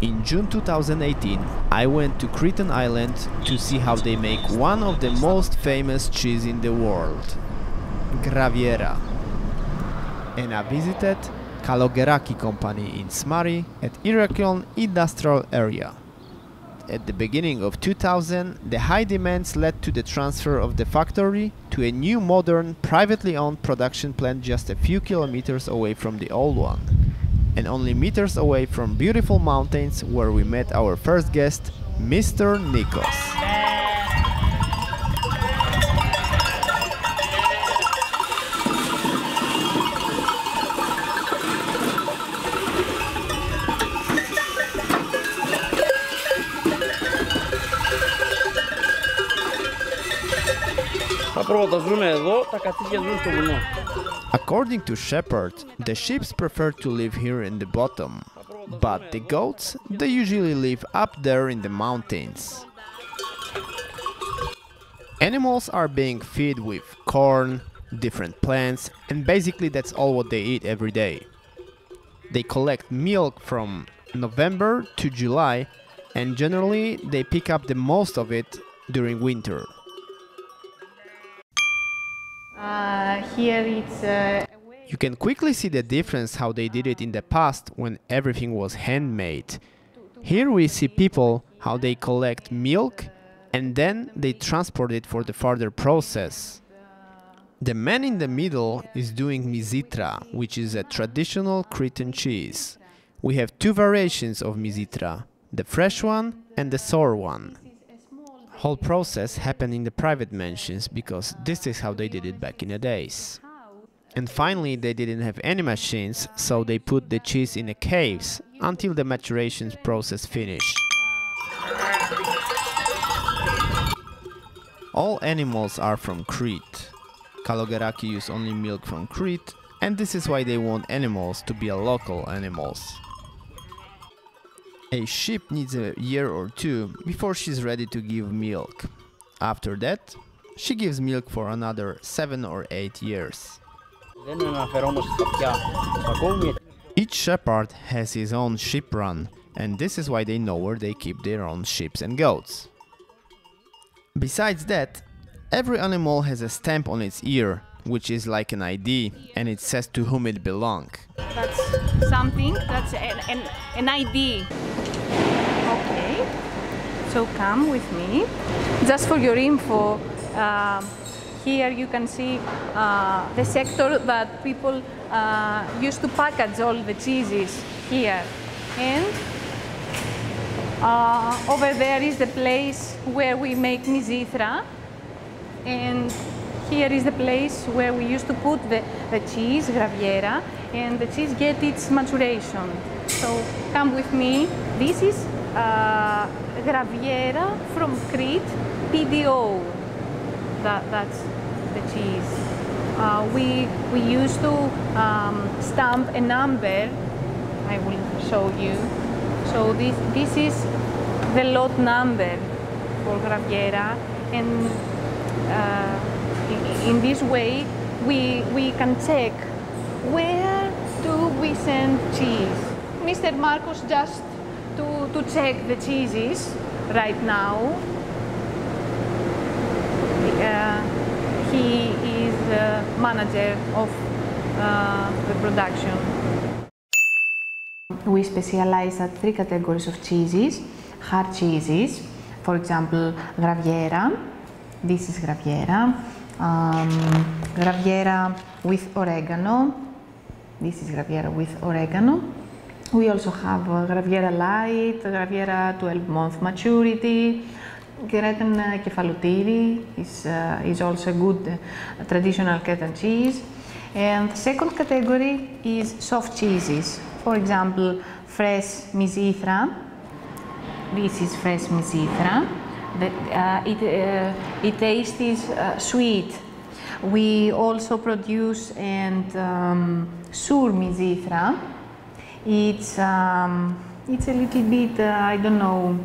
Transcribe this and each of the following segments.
In June 2018, I went to Cretan Island to see how they make one of the most famous cheese in the world, Graviera. And I visited Kalogeraki company in Smari at Irakion industrial area. At the beginning of 2000, the high demands led to the transfer of the factory to a new modern, privately owned production plant just a few kilometers away from the old one, and only meters away from beautiful mountains where we met our first guest, Mr. Nikos. According to Shepherd, the sheep prefer to live here in the bottom, but the goats, they usually live up there in the mountains. Animals are being fed with corn, different plants, and basically that's all what they eat every day. They collect milk from November to July, and generally they pick up the most of it during winter. Here it's you can quickly see the difference how they did it in the past when everything was handmade. Here we see people how they collect milk and then they transport it for the further process. The man in the middle is doing mizitra, which is a traditional Cretan cheese. We have two variations of mizitra, the fresh one and the sour one. Whole process happened in the private mansions because this is how they did it back in the days. And finally they didn't have any machines, so they put the cheese in the caves until the maturation process finished. All animals are from Crete. Kalogeraki use only milk from Crete, and this is why they want animals to be local animals. A sheep needs a year or two before she's ready to give milk. After that, she gives milk for another 7 or 8 years. Each shepherd has his own sheep run, and this is why they know where they keep their own sheep and goats. Besides that, every animal has a stamp on its ear, which is like an ID, and it says to whom it belongs. That's something, that's an ID. Okay, so come with me. Just for your info, here you can see the sector that people used to package all the cheeses here. And over there is the place where we make mizitra. And here is the place where we used to put the cheese, graviera, and the cheese get its maturation. So come with me. This is graviera from Crete, PDO. That's the cheese. We used to stamp a number. I will show you. So this is the lot number for graviera, and in this way we can check where do we send cheese. Mr. Marcos just to check the cheeses right now. He is the manager of the production. We specialize at 3 categories of cheeses. Hard cheeses, for example, graviera. This is graviera. Graviera with oregano. This is graviera with oregano. We also have graviera light, graviera 12-month maturity. Cretan kefalotiri is also a good traditional Cretan cheese. And the second category is soft cheeses. For example, fresh mizitra. This is fresh mizitra. It tastes sweet. We also produce and sur mizithra. It's a little bit, I don't know,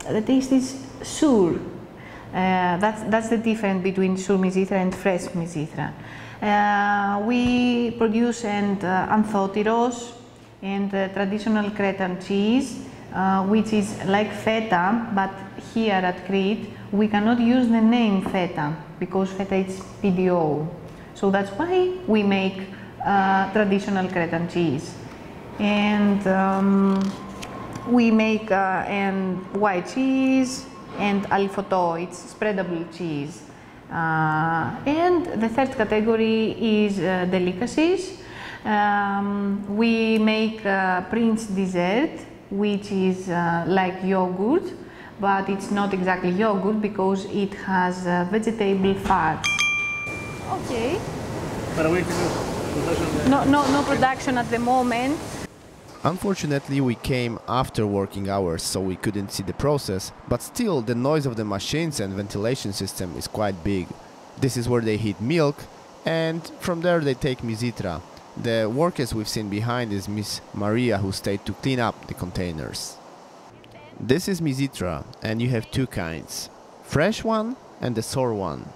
the taste is sur. That's the difference between sur mizithra and fresh mizithra. We produce and anthotyros and traditional Cretan cheese, which is like feta, but here at Crete we cannot use the name feta because feta is PDO. So that's why we make traditional Cretan cheese. And we make white cheese and alifoto, it's spreadable cheese. And the third category is delicacies. We make Prince dessert, which is like yogurt, but it's not exactly yogurt because it has vegetable fats. Okay. No production at the moment. Unfortunately, we came after working hours, so we couldn't see the process, but still the noise of the machines and ventilation system is quite big. This is where they heat milk, and from there they take mizithra. The workers we've seen behind is Miss Maria, who stayed to clean up the containers. This is mizithra, and you have two kinds, fresh one and the sour one.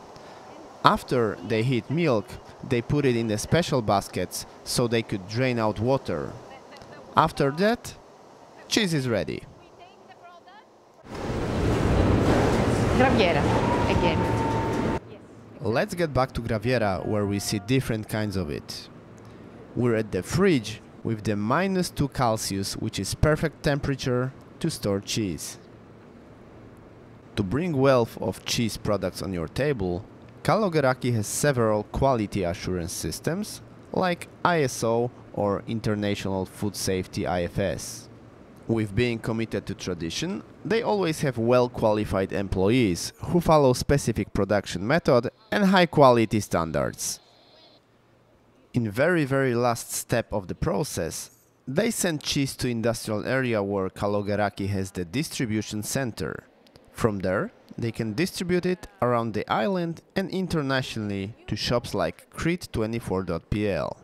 After they heat milk, they put it in the special baskets so they could drain out water. After that, cheese is ready. Graviera, again. Let's get back to Graviera, where we see different kinds of it. We're at the fridge with the -2 Celsius, which is perfect temperature to store cheese. To bring wealth of cheese products on your table, Kalogeraki has several quality assurance systems like ISO or International Food Safety IFS. With being committed to tradition, they always have well-qualified employees who follow specific production method and high-quality standards. In very last step of the process, they send cheese to industrial area where Kalogeraki has the distribution center. From there, they can distribute it around the island and internationally to shops like Kreta24.pl.